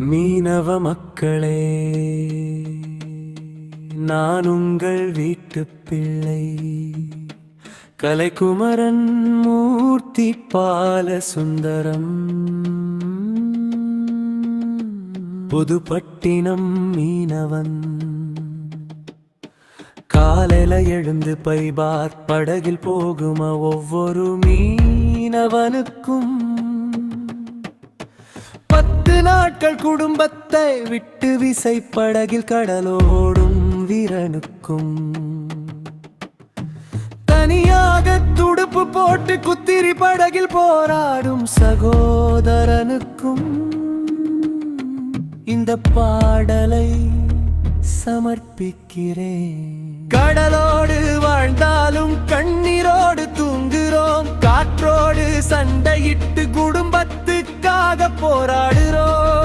மீனவ மக்களே, நான் உங்கள் வீட்டுப் பிள்ளை. கலைக்குமரன் மூர்த்தி பாலசுந்தரம். புதுப்பட்டினம் மீனவன். காலையில எழுந்து பைபார் படகில் போகுமா ஒவ்வொரு மீனவனுக்கும். 10 நாட்கள் குடும்பத்தை விட்டு விசைப்படகில் கடலோடும் வீரனுக்கும். தனியாக துடுப்பு போட்டு குத்திரி படகில் போராடும் சகோதரனுக்கும் இந்த பாடலை சமர்ப்பிக்கிறேன். கடலோடு வாழ்ந்தாலும் கண்ணீரோடு தூங்குறோம். காற்றோடு சண்டையிட்டு குடும்பத்துக்காக போராடுறோம்.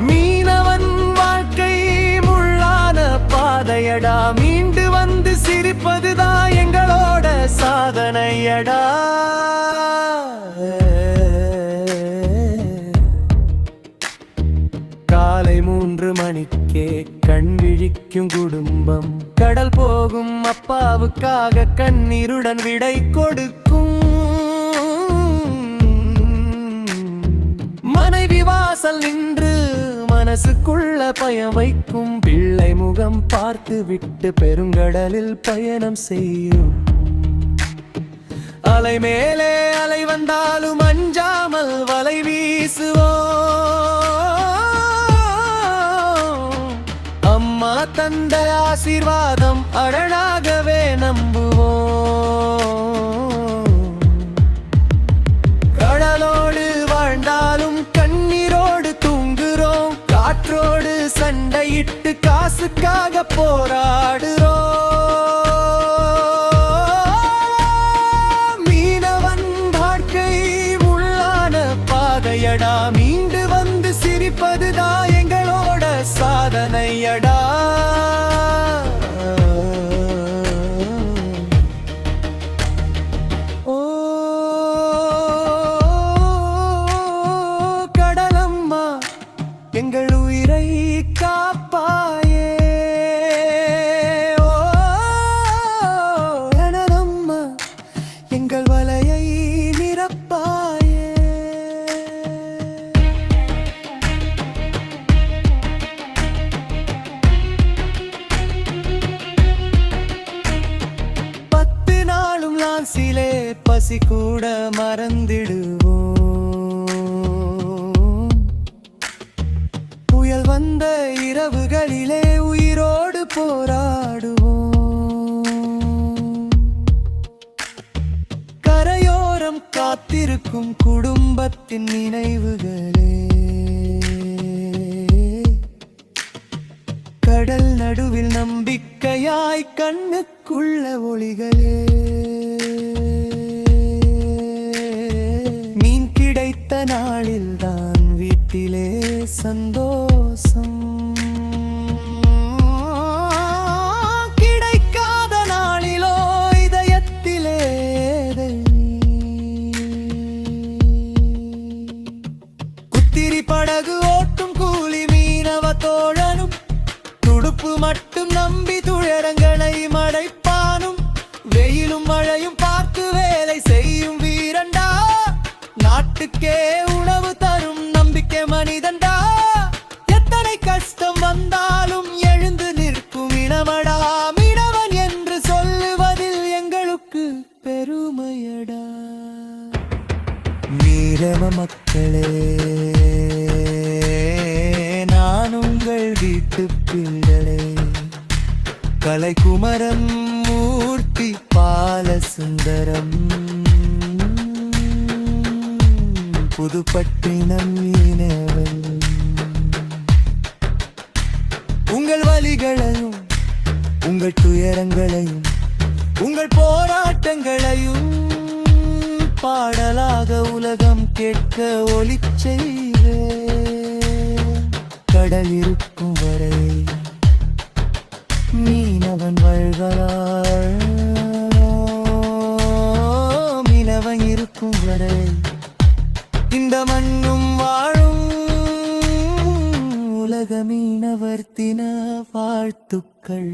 மீனவன் வாழ்க்கை முள்ளான பாதையடா. மீண்டு வந்து சிரிப்பதுதான் எங்களோட சாதனையடா. காலை 3 மணிக்கே கண் விழிக்கும் குடும்பம். கடல் போகும் அப்பாவுக்காக கண்ணீருடன் விடை கொடுக்கும். மனைவி வாசல் நின்று மனசுக்குள்ள பயம் வைக்கும். பிள்ளை முகம் பார்த்து விட்டு பெருங்கடலில் பயணம் செய்யும். அலை மேலே அலை வந்தாலும் அஞ்சாமல் வலை வீசுவோம். அம்மா தந்த ஆசீர்வாதம் அரணாகவே நம்புவோம். கடலோடு வாழ்ந்தாலும் கண்ணீரோடு தூங்குறோம். காற்றோடு சண்டையிட்டு காசுக்காக போராடுறோம். மீனவன் வாழ்க்கை முள்ளான பாதையடா. மீண்டு வந்து சிரிப்பதுதான் எங்களோட சாதனையடா. ஓ கடலம்மா, எங்கள் உயிரை காப்பாயே. ஓ எனதம்மா, எங்கள் வலையை நிரப்பாயே. சிலே பசி கூட மறந்திடுவோம். புயல் வந்த இரவுகளிலே உயிரோடு போராடுவோம். கரையோரம் காத்திருக்கும் குடும்பத்தின் நினைவுகளே. கடல் நடுவில் நம்பிக்கையாய் கண்ணுக்குள்ள ஒளிகளே. மீன் கிடைத்த நாளில்தான் வீட்டிலே சந்தோஷம். கிடைக்காத நாளிலோ இதயத்திலே குத்திரி படகு ஓட்டும் கூலி மீனவ தோழனும். துடுப்பு மட்டும் நம்பி துயரங்களை மடைப்பானும். வெயிலும் மழையும் பார்த்து வேலை செய்யும் வீரண்டா. நாட்டுக்கே உணவு தரும் நம்பிக்கை மனிதண்டா. எத்தனை கஷ்டம் வந்தாலும் எழுந்து நிற்கும் இனமடா. மீனவன் என்று சொல்லுவதில் எங்களுக்கு பெருமையடா. மீனவ மக்களே, நான் உங்கள் வீட்டுப் பிள்ளை. கலைக்குமரன் மூர்த்தி பாலசுந்தரம். புதுப்பட்டினம் மீனவன். உங்கள் வலிகளையும் உங்கள் துயரங்களையும் உங்கள் போராட்டங்களையும் பாடலாக உலகம் கேட்க ஒலிச் செய்வேன். கடல் இருக்கும் வரை மீனவன் வாழ்கிறாள். மீனவன் இருக்கும் வரை இந்த இந்த மண்ணும் வாழும் உலக மீனவர் தின வாழ்த்துக்கள்.